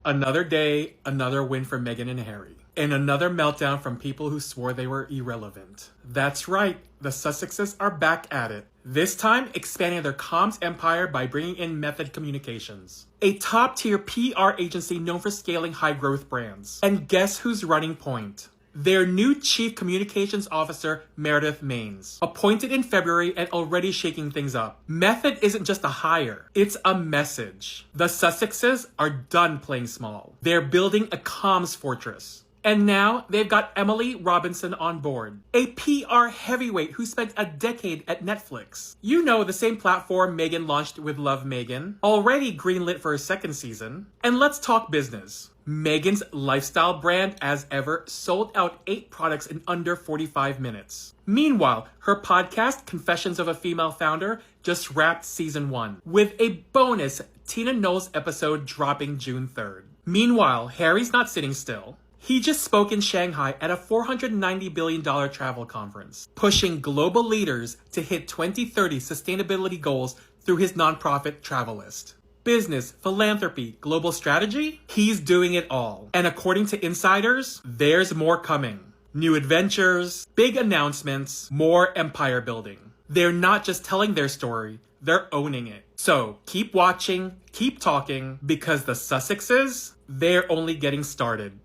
Another day, another win for Meghan and Harry. And another meltdown from people who swore they were irrelevant. That's right, the Sussexes are back at it. This time, expanding their comms empire by bringing in Method Communications, a top-tier PR agency known for scaling high-growth brands. And guess who's running point? Their new Chief Communications Officer, Meredith Maines. Appointed in February and already shaking things up. Method isn't just a hire, it's a message. The Sussexes are done playing small. They're building a comms fortress. And now they've got Emily Robinson on board, a PR heavyweight who spent a decade at Netflix. You know, the same platform Meghan launched with Love Meghan, already greenlit for a second season. And let's talk business. Meghan's lifestyle brand, as ever, sold out 8 products in under 45 minutes. Meanwhile, her podcast, Confessions of a Female Founder, just wrapped season 1, with a bonus Tina Knowles episode dropping June 3rd. Meanwhile, Harry's not sitting still. He just spoke in Shanghai at a $490 billion travel conference, pushing global leaders to hit 2030 sustainability goals through his nonprofit Travelist. Business, philanthropy, global strategy? He's doing it all. And according to insiders, there's more coming. New adventures, big announcements, more empire building. They're not just telling their story, they're owning it. So keep watching, keep talking, because the Sussexes, they're only getting started.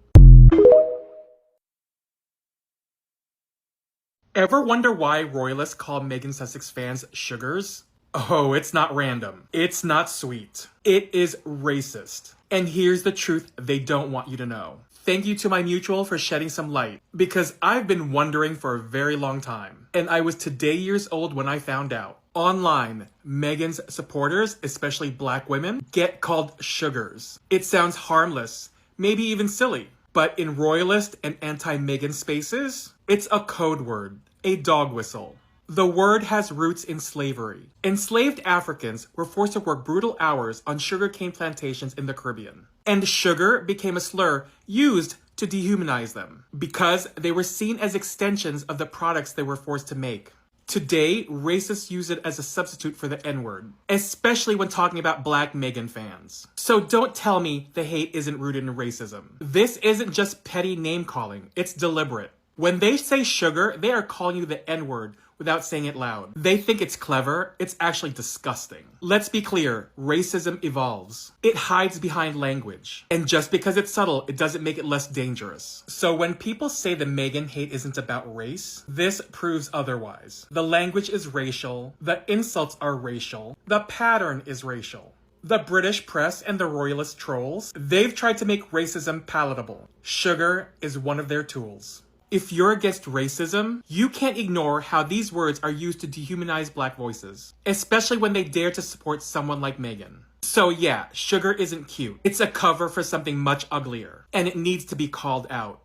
Ever wonder why royalists call Meghan Sussex fans sugars? Oh, it's not random. It's not sweet. It is racist. And here's the truth they don't want you to know. Thank you to my mutual for shedding some light, because I've been wondering for a very long time. And I was today years old when I found out. Online, Meghan's supporters, especially black women, get called sugars. It sounds harmless, maybe even silly. But in royalist and anti-Meghan spaces, it's a code word, a dog whistle. The word has roots in slavery. Enslaved Africans were forced to work brutal hours on sugarcane plantations in the Caribbean. And sugar became a slur used to dehumanize them, because they were seen as extensions of the products they were forced to make. Today, racists use it as a substitute for the N-word, especially when talking about black Meghan fans. So don't tell me the hate isn't rooted in racism. This isn't just petty name-calling, it's deliberate. When they say sugar, they are calling you the N-word without saying it loud. They think it's clever, it's actually disgusting. Let's be clear, racism evolves. It hides behind language. And just because it's subtle, it doesn't make it less dangerous. So when people say the Meghan hate isn't about race, this proves otherwise. The language is racial, the insults are racial, the pattern is racial. The British press and the royalist trolls, they've tried to make racism palatable. Sugar is one of their tools. If you're against racism, you can't ignore how these words are used to dehumanize black voices, especially when they dare to support someone like Meghan. So yeah, sugar isn't cute. It's a cover for something much uglier, and it needs to be called out.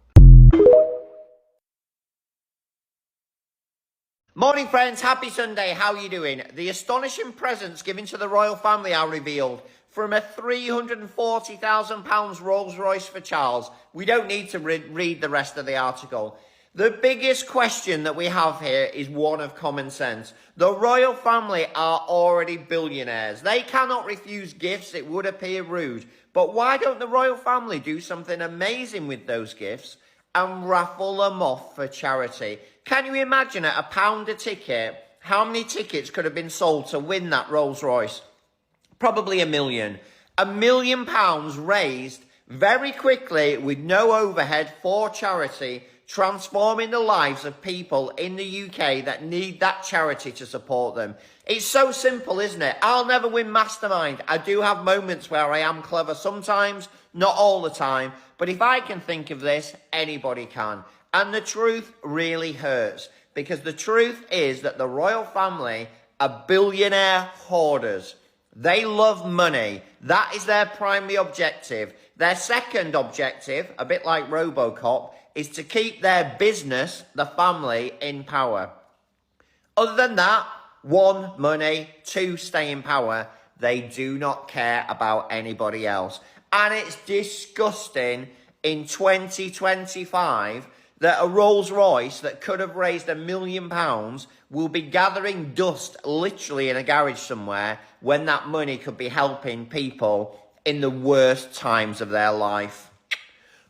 Morning friends, happy Sunday, how are you doing? The astonishing presents given to the royal family are revealed. From a £340,000 Rolls Royce for Charles. We don't need to read the rest of the article. The biggest question that we have here is one of common sense. The royal family are already billionaires. They cannot refuse gifts, it would appear rude. But why don't the royal family do something amazing with those gifts and raffle them off for charity? Can you imagine at £1 a ticket, how many tickets could have been sold to win that Rolls Royce? Probably £1 million. £1 million raised very quickly with no overhead for charity, transforming the lives of people in the UK that need that charity to support them. It's so simple, isn't it? I'll never win Mastermind. I do have moments where I am clever sometimes, not all the time. But if I can think of this, anybody can. And the truth really hurts, because the truth is that the royal family are billionaire hoarders. They love money. That is their primary objective. Their second objective, a bit like RoboCop, is to keep their business, the family, in power. Other than that, 1, money, 2, stay in power. They do not care about anybody else. And it's disgusting in 2025 that a Rolls Royce that could have raised £1 million will be gathering dust literally in a garage somewhere when that money could be helping people in the worst times of their life.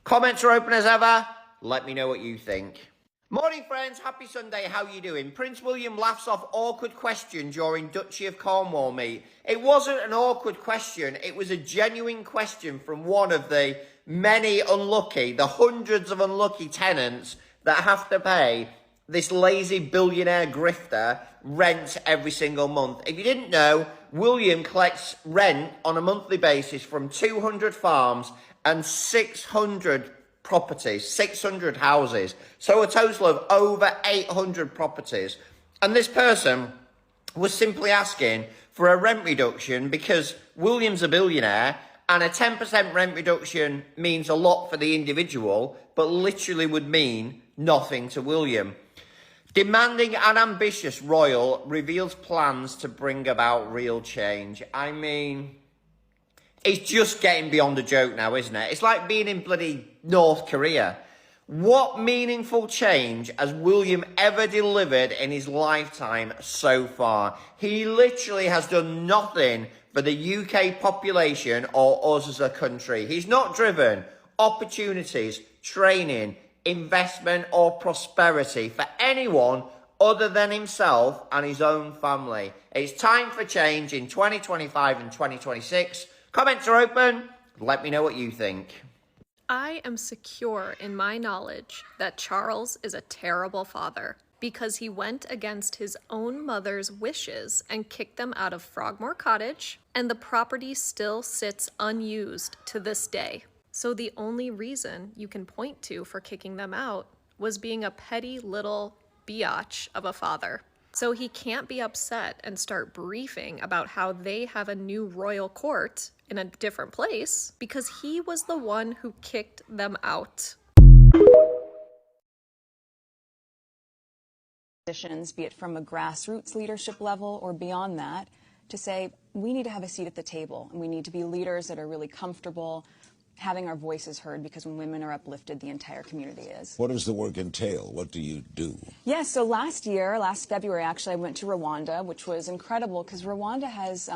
Comments are open as ever. Let me know what you think. Morning, friends. Happy Sunday. How you doing? Prince William laughs off awkward question during Duchy of Cornwall meet. It wasn't an awkward question. It was a genuine question from one of the many unlucky, the hundreds of unlucky tenants that have to pay this lazy billionaire grifter rent every single month. If you didn't know, William collects rent on a monthly basis from 200 farms and 600 properties, 600 houses. So a total of over 800 properties. And this person was simply asking for a rent reduction because William's a billionaire and a 10% rent reduction means a lot for the individual, but literally would mean nothing to William. Demanding and ambitious royal reveals plans to bring about real change. I mean, it's just getting beyond a joke now, isn't it? It's like being in bloody North Korea. What meaningful change has William ever delivered in his lifetime so far? He literally has done nothing for the UK population or us as a country. He's not driven opportunities, training, investment or prosperity for anyone other than himself and his own family. It's time for change in 2025 and 2026. Comments are open. Let me know what you think. I am secure in my knowledge that Charles is a terrible father because he went against his own mother's wishes and kicked them out of Frogmore Cottage, and the property still sits unused to this day. So the only reason you can point to for kicking them out was being a petty little biatch of a father. So he can't be upset and start briefing about how they have a new royal court in a different place because he was the one who kicked them out. Positions, be it from a grassroots leadership level or beyond that, to say we need to have a seat at the table and we need to be leaders that are really comfortable having our voices heard, because when women are uplifted, the entire community is. What does the work entail? What do you do? Yeah, so last February, actually, I went to Rwanda, which was incredible because Rwanda has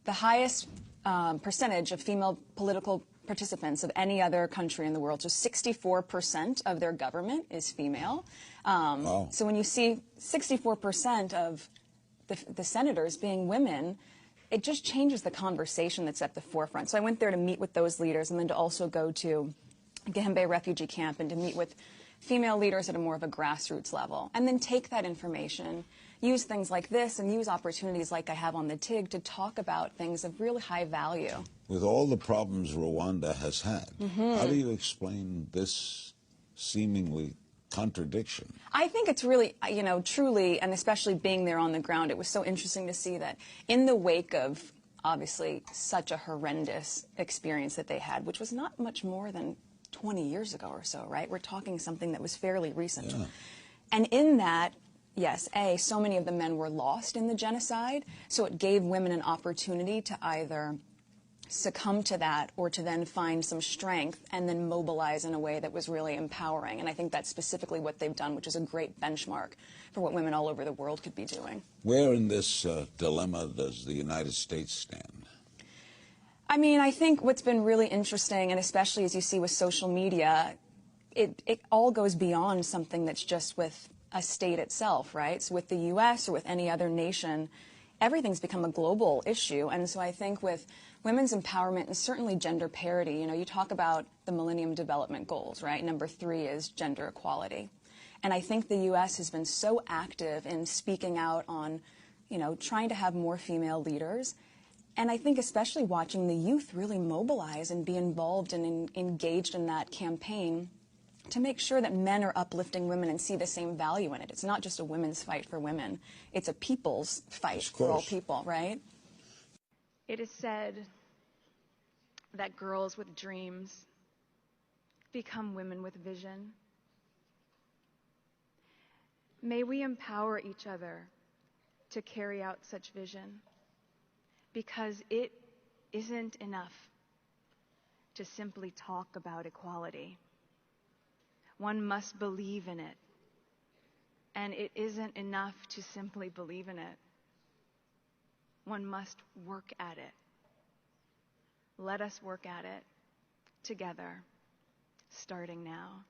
the highest percentage of female political participants of any other country in the world. So 64% of their government is female. Wow. So when you see 64% of the senators being women, it just changes the conversation that's at the forefront. So I went there to meet with those leaders and then to also go to Gihembe refugee camp and to meet with female leaders at a more of a grassroots level, and then take that information, use things like this and use opportunities like I have on the TIG to talk about things of really high value. With all the problems Rwanda has had, how do you explain this seemingly contradiction? I think it's really, truly, and especially being there on the ground, it was so interesting to see that in the wake of, obviously, such a horrendous experience that they had, which was not much more than 20 years ago or so, right? We're talking something that was fairly recent. Yeah. And in that, yes, so many of the men were lost in the genocide, so it gave women an opportunity to either succumb to that or to then find some strength and then mobilize in a way that was really empowering. And I think that's specifically what they've done, which is a great benchmark for what women all over the world could be doing. Where in this dilemma does the United States stand? I mean, I think what's been really interesting, and especially as you see with social media, it all goes beyond something that's just with a state itself, right? So with the U.S. or with any other nation, everything's become a global issue. And so I think with women's empowerment and certainly gender parity, you talk about the Millennium Development Goals, right? Number 3 is gender equality. And I think the U.S. has been so active in speaking out on, trying to have more female leaders. And I think especially watching the youth really mobilize and be involved and engaged in that campaign to make sure that men are uplifting women and see the same value in it. It's not just a women's fight for women. It's a people's fight for all people, right? It is said that girls with dreams become women with vision. May we empower each other to carry out such vision, because it isn't enough to simply talk about equality. One must believe in it, and it isn't enough to simply believe in it. One must work at it. Let us work at it together, starting now.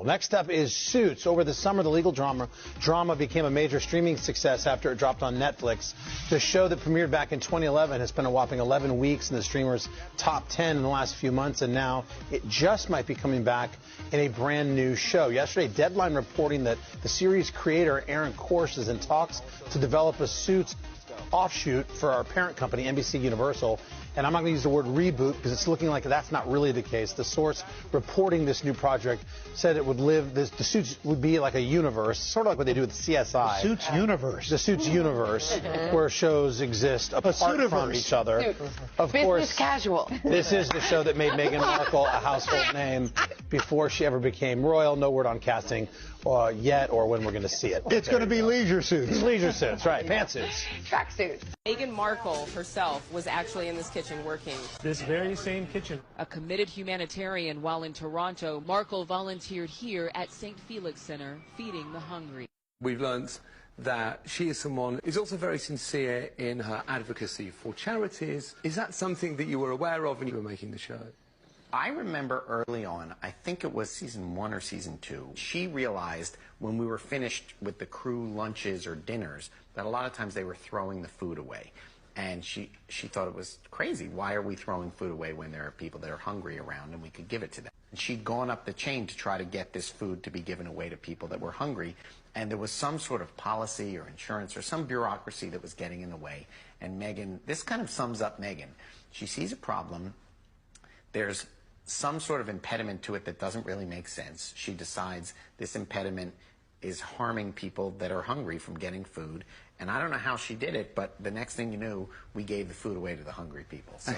Next up is Suits. Over the summer, the legal drama became a major streaming success after it dropped on Netflix. The show that premiered back in 2011 has spent a whopping 11 weeks in the streamer's top 10 in the last few months, and now it just might be coming back in a brand new show. Yesterday, Deadline reporting that the series creator, Aaron Korsh, is in talks to develop a Suits offshoot for our parent company, NBC Universal. And I'm not going to use the word reboot because it's looking like that's not really the case. The source reporting this new project said it would the Suits would be like a universe, sort of like what they do with CSI. Suits universe. The Suits universe, where shows exist apart from each other. Of course, casual. This is the show that made Meghan Markle a household name before she ever became royal. No word on casting yet or when we're going to see it. It's going to be leisure suits. Leisure suits, right. Pantsuits. Tracksuits. Meghan Markle herself was actually in this kitchen working. This very same kitchen. A committed humanitarian while in Toronto, Markle volunteered here at St. Felix Center, feeding the hungry. We've learnt that she is someone who's also very sincere in her advocacy for charities. Is that something that you were aware of when you were making the show? I remember early on, I think it was season 1 or season 2, she realized when we were finished with the crew lunches or dinners that a lot of times they were throwing the food away. And she thought it was crazy. Why are we throwing food away when there are people that are hungry around and we could give it to them? And she'd gone up the chain to try to get this food to be given away to people that were hungry. And there was some sort of policy or insurance or some bureaucracy that was getting in the way. And Meghan, this kind of sums up Meghan. She sees a problem. There's some sort of impediment to it that doesn't really make sense. She decides this impediment is harming people that are hungry from getting food. And I don't know how she did it, but the next thing you knew, we gave the food away to the hungry people. So.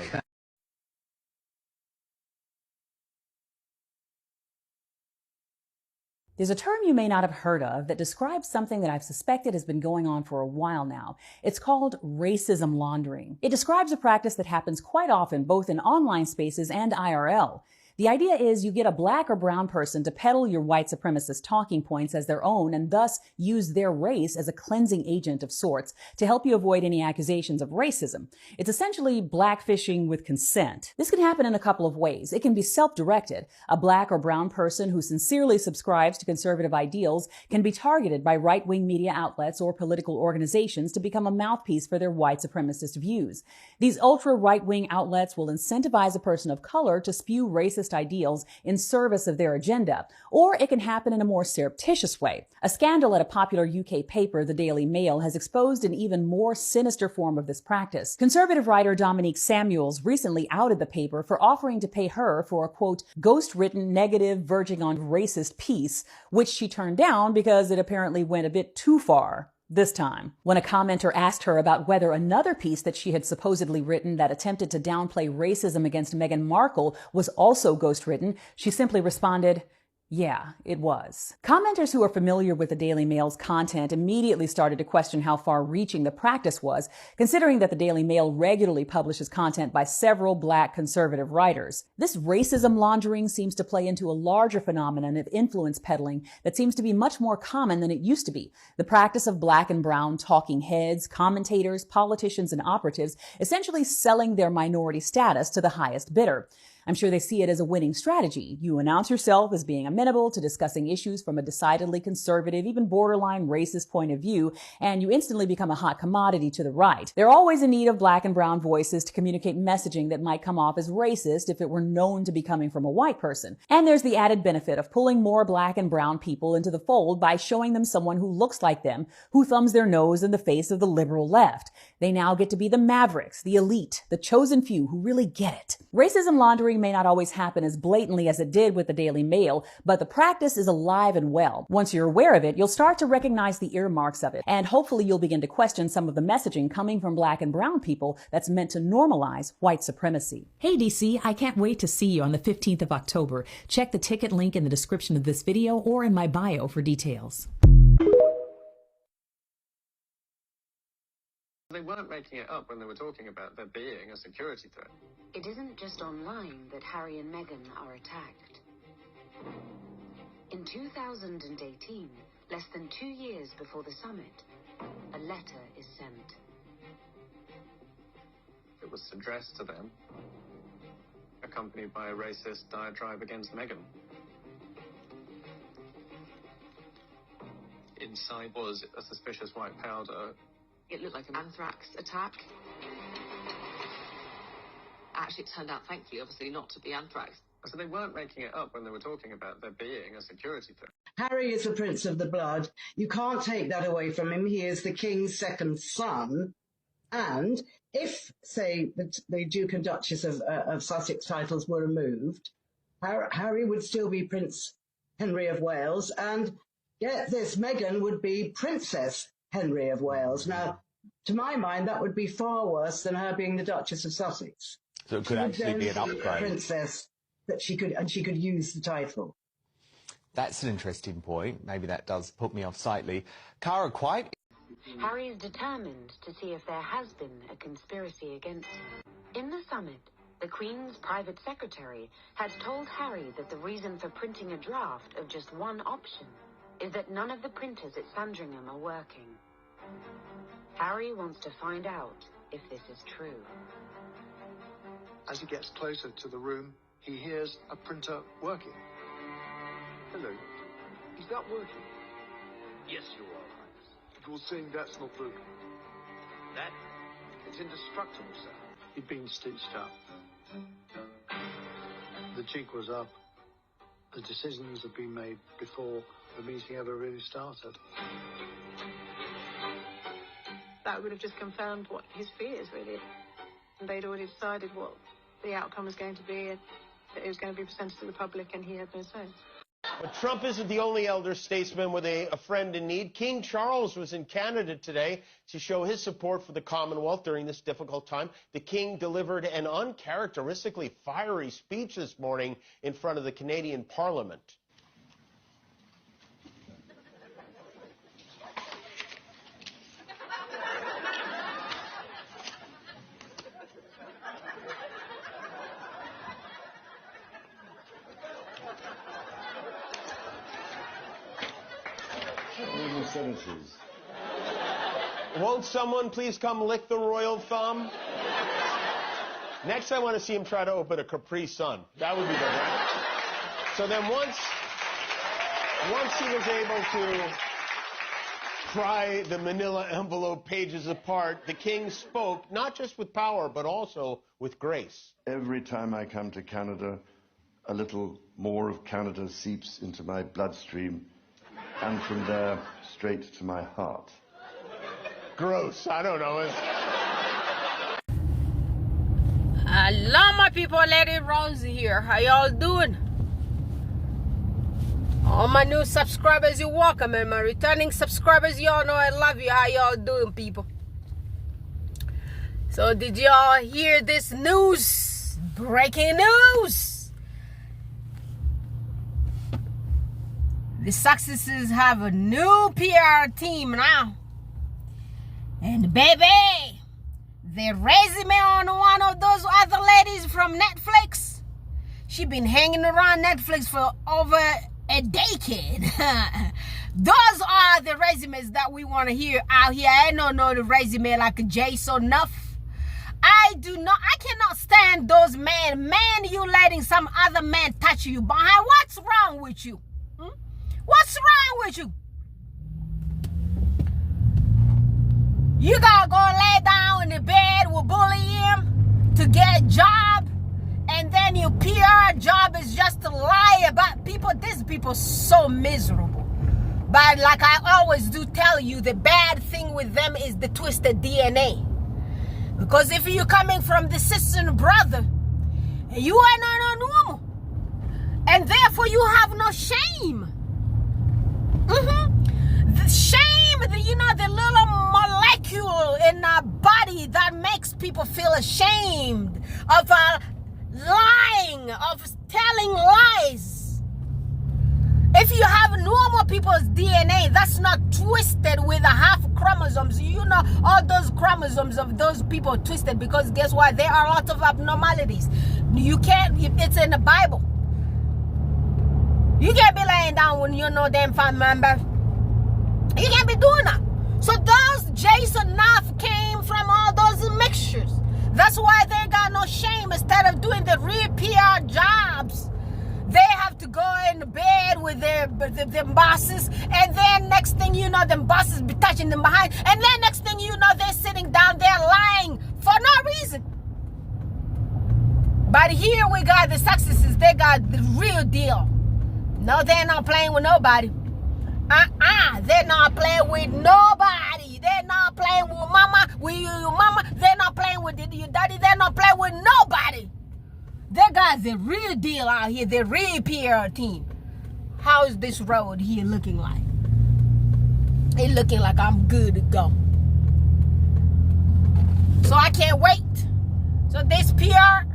There's a term you may not have heard of that describes something that I've suspected has been going on for a while now. It's called racism laundering. It describes a practice that happens quite often, both in online spaces and IRL. The idea is you get a black or brown person to peddle your white supremacist talking points as their own and thus use their race as a cleansing agent of sorts to help you avoid any accusations of racism. It's essentially blackfishing with consent. This can happen in a couple of ways. It can be self-directed. A black or brown person who sincerely subscribes to conservative ideals can be targeted by right-wing media outlets or political organizations to become a mouthpiece for their white supremacist views. These ultra-right-wing outlets will incentivize a person of color to spew racist ideals in service of their agenda, or it can happen in a more surreptitious way. A scandal at a popular UK paper, the Daily Mail, has exposed an even more sinister form of this practice. Conservative writer Dominique Samuels recently outed the paper for offering to pay her for a, quote, ghost-written, negative, verging on racist piece, which she turned down because it apparently went a bit too far. This time, when a commenter asked her about whether another piece that she had supposedly written that attempted to downplay racism against Meghan Markle was also ghost-written, she simply responded, yeah, it was. Commenters who are familiar with the Daily Mail's content immediately started to question how far-reaching the practice was, considering that the Daily Mail regularly publishes content by several black conservative writers. This racism laundering seems to play into a larger phenomenon of influence peddling that seems to be much more common than it used to be. The practice of black and brown talking heads, commentators, politicians, and operatives essentially selling their minority status to the highest bidder. I'm sure they see it as a winning strategy. You announce yourself as being amenable to discussing issues from a decidedly conservative, even borderline racist point of view, and you instantly become a hot commodity to the right. They're always in need of black and brown voices to communicate messaging that might come off as racist if it were known to be coming from a white person. And there's the added benefit of pulling more black and brown people into the fold by showing them someone who looks like them, who thumbs their nose in the face of the liberal left. They now get to be the mavericks, the elite, the chosen few who really get it. Racism laundering may not always happen as blatantly as it did with the Daily Mail, but the practice is alive and well. Once you're aware of it, you'll start to recognize the earmarks of it, and hopefully you'll begin to question some of the messaging coming from black and brown people that's meant to normalize white supremacy. Hey DC, I can't wait to see you on the 15th of October. Check the ticket link in the description of this video or in my bio for details. They weren't making it up when they were talking about there being a security threat. It isn't just online that Harry and Meghan are attacked. In 2018, less than 2 years before the summit, a letter is sent. that was addressed to them, accompanied by a racist diatribe against Meghan. Inside was a suspicious white powder. It looked like an anthrax attack. Actually, it turned out, thankfully, obviously, not to be anthrax. So they weren't making it up when they were talking about there being a security threat. Harry is the prince of the blood. You can't take that away from him. He is the king's second son. And if, say, the Duke and Duchess of Sussex titles were removed, Harry would still be Prince Henry of Wales, and get this, Meghan would be Princess Henry of Wales. Now, to my mind, that would be far worse than her being the Duchess of Sussex. So it could actually be an upgrade. Princess that she could use the title. That's an interesting point. Maybe that does put me off slightly. Cara, quite. Harry is determined to see if there has been a conspiracy against him. In the summit, the Queen's private secretary had told Harry that the reason for printing a draft of just one option is that none of the printers at Sandringham are working. Harry wants to find out if this is true. As he gets closer to the room, he hears a printer working. Hello. Is that working? Yes, Your Royal Highness. You're saying that's not broken? That? It's indestructible, sir. It's been stitched up. The jig was up. The decisions have been made before the meeting ever really started. That would have just confirmed what his fears, really. They'd already decided what the outcome was going to be, and that it was going to be presented to the public, and he had no say. But Trump isn't the only elder statesman with a friend in need. King Charles was in Canada today to show his support for the Commonwealth during this difficult time. The King delivered an uncharacteristically fiery speech this morning in front of the Canadian Parliament. Won't someone please come lick the royal thumb? Next, I want to see him try to open a Capri Sun. That would be good, right? So then once he was able to pry the manila envelope pages apart, the king spoke not just with power, but also with grace. Every time I come to Canada, a little more of Canada seeps into my bloodstream, and from there, straight to my heart. Gross. I don't know. Hello, my people. Lady Rosie here. How y'all doing? All my new subscribers, you're welcome. And my returning subscribers, y'all know I love you. How y'all doing, people? So, did y'all hear this news? Breaking news! The Successes have a new PR team now. And baby, the resume on one of those other ladies from Netflix, she been hanging around Netflix for over a decade. Those are the resumes that we want to hear out here. I don't know the resume like Jason Nuff. I cannot stand those men. Man, you letting some other man touch you behind. What's wrong with you? What's wrong with you? You gotta go lay down in the bed with bully him to get a job, and then your PR job is just to lie about people. These people so miserable. But like I always do tell you, the bad thing with them is the twisted DNA. Because if you're coming from the sister and brother, you are not normal. And therefore you have no shame. The shame, the little molecule in our body that makes people feel ashamed of lying, of telling lies. If you have normal people's DNA, that's not twisted with a half chromosomes. All those chromosomes of those people twisted, because guess what? There are lots of abnormalities. You can't, it's in the Bible. You can't be laying down when you're no damn family member. You can't be doing that. So those Jason Nuff came from all those mixtures. That's why they got no shame. Instead of doing the real PR jobs, they have to go in bed with their bosses, and then next thing you know, them bosses be touching them behind, and then next thing you know, they're sitting down there lying for no reason. But here we got the successes. They got the real deal. No, they're not playing with nobody. They're not playing with nobody. They're not playing with mama, with your mama. They're not playing with your daddy. They're not playing with nobody. They got the real deal out here, the real PR team. How is this road here looking like? It looking like I'm good to go. So I can't wait. So this PR,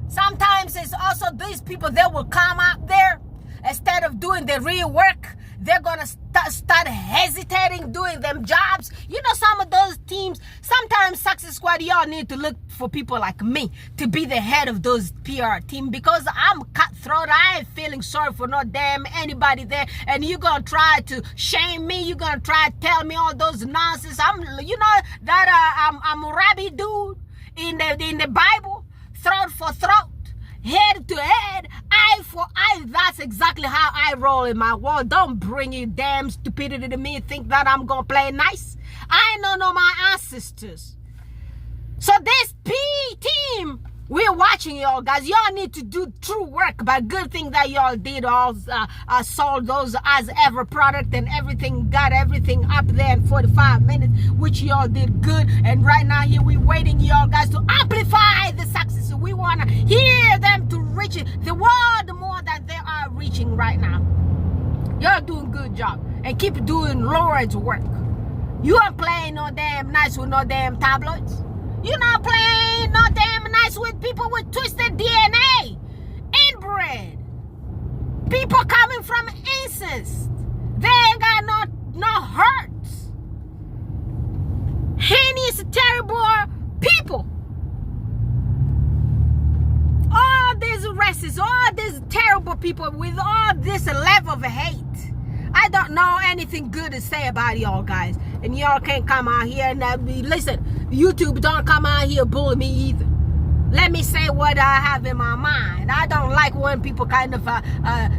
sometimes it's also these people that will come out there, instead of doing the real work, they're gonna start hesitating doing them jobs. You know, some of those teams, sometimes Success Squad, y'all need to look for people like me to be the head of those PR team, because I'm cutthroat. I ain't feeling sorry for no damn anybody there. And you're gonna try to shame me. You're gonna try to tell me all those nonsense. I'm a rabbi dude in the Bible, throat for throat, head to head, eye for eye. That's exactly how I roll in my world. Don't bring your damn stupidity to me and think that I'm gonna play nice. I don't know my ancestors. So this P team, we're watching y'all guys. Y'all need to do true work. But good thing that y'all did all sold those as ever product and everything, got everything up there in 45 minutes, which y'all did good. And right now here we waiting y'all guys to amplify the success. We want to hear them to reach the world more than they are reaching right now. Y'all doing good job, and keep doing Lord's work. You ain't playing no damn nice with no damn tabloids. You're not playing no damn nice with people with twisted DNA, inbred, people coming from incest. They ain't got no hurts. Heinous, terrible people. All these racists, all these terrible people with all this level of hate. I don't know anything good to say about y'all guys. And y'all can't come out here and listen, YouTube don't come out here bully me either. Let me say what I have in my mind. I don't like when people kind of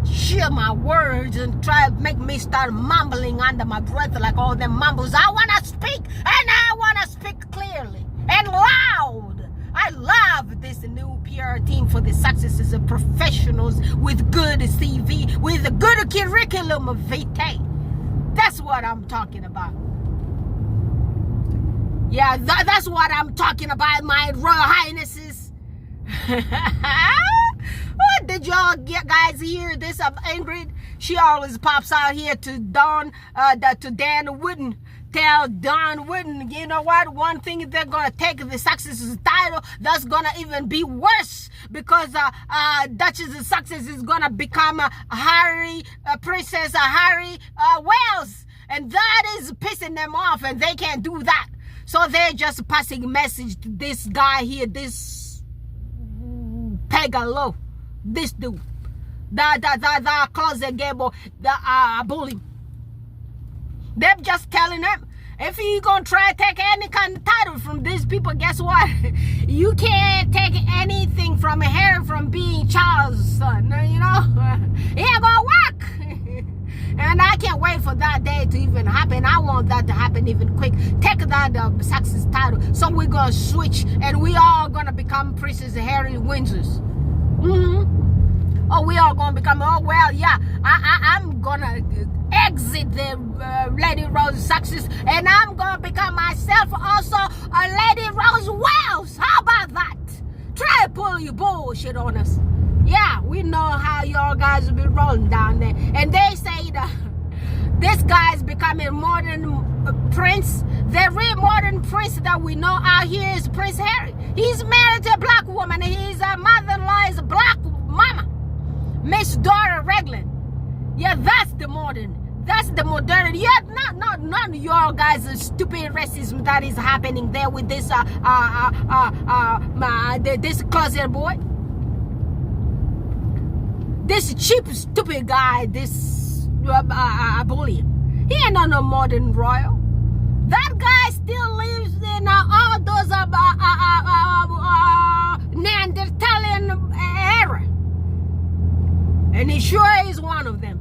share my words and try to make me start mumbling under my breath like all them mumbles. I want to speak, and I want to speak clearly and loud. I love this new PR team for the successes of professionals with good CV, with a good curriculum vitae. That's what I'm talking about. Yeah, that's what I'm talking about, my Royal Highnesses. Did y'all guys hear this of Ingrid? She always pops out here to Dan Wooden. Tell Don Wooden, you know what? One thing, they're gonna take the Success title. That's gonna even be worse, because Duchess of Success is gonna become Princess Harry Wales, and that is pissing them off, and they can't do that. So they're just passing a message to this guy here, this Pegalo, this dude, the closet gable, the bully. They're just telling them, if you gonna try to take any kind of title from these people, guess what? You can't take anything from Harry from being Charles' son, you know? It ain't gonna work. And I can't wait for that day to even happen. I want that to happen even quick. Take that success title. So we're gonna switch, and we all gonna become Princess Harry Windsors. Oh, we all gonna become, oh well, yeah, I'm gonna exit the Lady Rose Success, and I'm gonna become myself also a Lady Rose Wales. How about that? Try to pull your bullshit on us. Yeah, we know how y'all guys will be rolling down there. And they say that this guy's becoming modern prince. The real modern prince that we know out here is Prince Harry. He's married to a black woman, and his mother-in-law is a black mama, Miss Dora Reglan. Yeah, that's the modern. That's the modernity. Yeah, none of y'all guys are stupid racism that is happening there with this this closet boy. This cheap, stupid guy, this bully. He ain't no modern royal. That guy's still lives in all those Neanderthalian era. And he sure is one of them.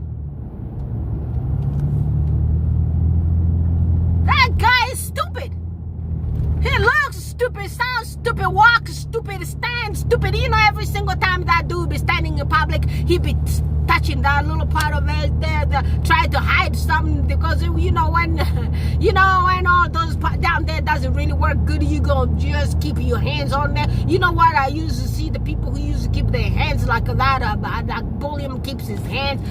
That guy is stupid. He looks stupid, sounds stupid, walks stupid, stands stupid. You know, every single time that dude be standing in public, he be touching that little part of it there, trying to hide something, because you know when all those down there doesn't really work good, you gonna just keep your hands on there. You know what? I used to see the people who used to keep their hands like that. Like William keeps his hands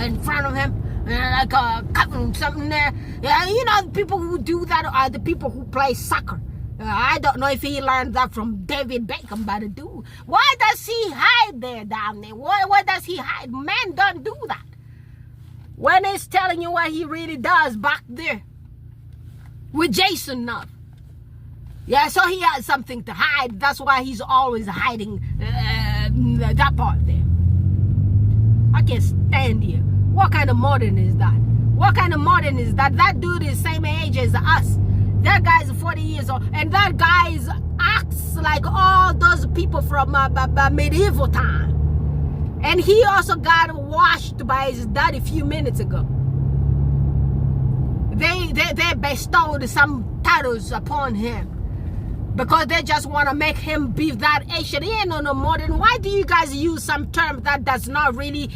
in front of him. Like cutting something there. Yeah, you know, the people who do that are the people who play soccer. I don't know if he learned that from David Beckham, but dude, why does he hide there down there? Why does he hide? Men don't do that. When he's telling you what he really does back there with Jason up. Yeah, so he has something to hide. That's why he's always hiding that part there. I can't stand you. What kind of modern is that? What kind of modern is that? That dude is same age as us. That guy's 40 years old, and that guy acts like all those people from medieval time. And he also got washed by his dad a few minutes ago. They bestowed some titles upon him because they just want to make him be that Asian. He ain't no modern. Why do you guys use some term that does not really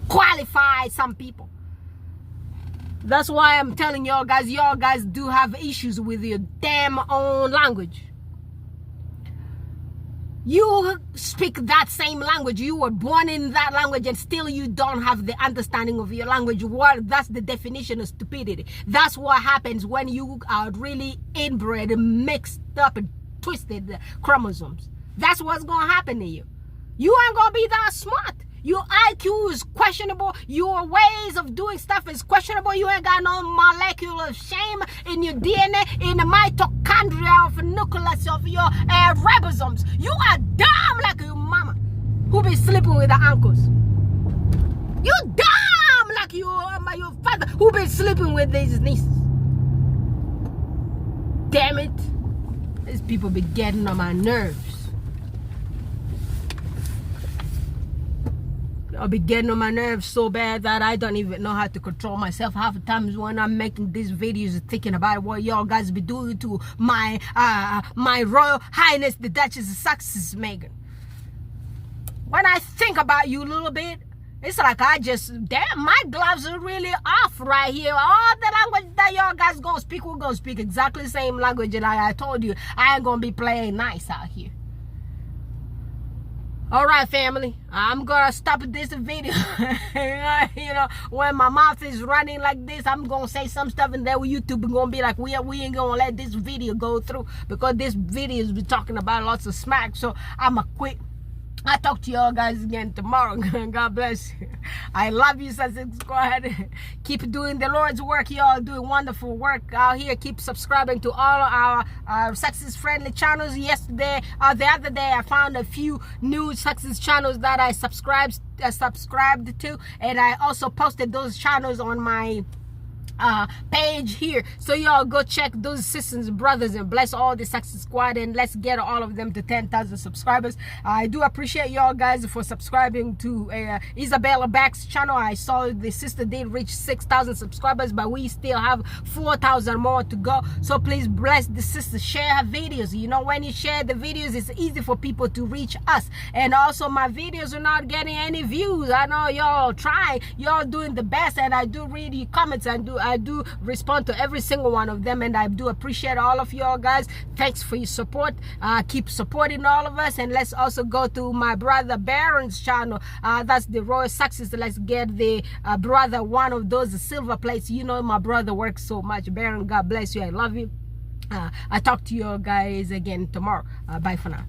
qualify some people? That's why I'm telling y'all guys do have issues with your damn own language. You speak that same language. You were born in that language, and still you don't have the understanding of your language. That's the definition of stupidity. That's what happens when you are really inbred and mixed up and twisted chromosomes. That's what's going to happen to you. You ain't going to be that smart. Your IQ is questionable. Your ways of doing stuff is questionable. You ain't got no molecular shame in your DNA, in the mitochondria of the nucleus of your ribosomes. You are dumb like your mama who be sleeping with the uncles. You dumb like your father who be sleeping with these nieces. Damn it. These people be getting on my nerves. I'll be getting on my nerves so bad that I don't even know how to control myself half the times when I'm making these videos, thinking about what y'all guys be doing to my Royal Highness the Duchess of Sussex, Meghan. When I think about you a little bit, it's like damn, my gloves are really off right here. All the language that y'all guys gonna speak, we're gonna speak exactly the same language. And I told you, I ain't gonna be playing nice out here. All right, family, I'm gonna stop this video. You know, when my mouth is running like this, I'm gonna say some stuff, and then YouTube is gonna be like, we ain't gonna let this video go through, because this video is talking about lots of smack. So I'ma quit. I'll talk to y'all guys again tomorrow. God bless you. I love you, Sussex. Go ahead. Keep doing the Lord's work. Y'all doing wonderful work out here. Keep subscribing to all our Sussex-friendly channels. The other day, I found a few new Sussex channels that I subscribed to. And I also posted those channels on my page here, so y'all go check those sisters and brothers and bless all the Success Squad, and let's get all of them to 10,000 subscribers. I do appreciate y'all guys for subscribing to Isabella Back's channel. I saw the sister did reach 6,000 subscribers, but we still have 4,000 more to go. So please bless the sister, share her videos. You know, when you share the videos, it's easy for people to reach us. And also, my videos are not getting any views. I know y'all try, y'all doing the best, and I do read your comments, and I do respond to every single one of them, and I do appreciate all of y'all guys. Thanks for your support. Keep supporting all of us, and let's also go to my brother Baron's channel. That's the Royal Success. Let's get the brother one of those silver plates. You know, my brother works so much. Baron, God bless you. I love you. I talk to you guys again tomorrow. Bye for now.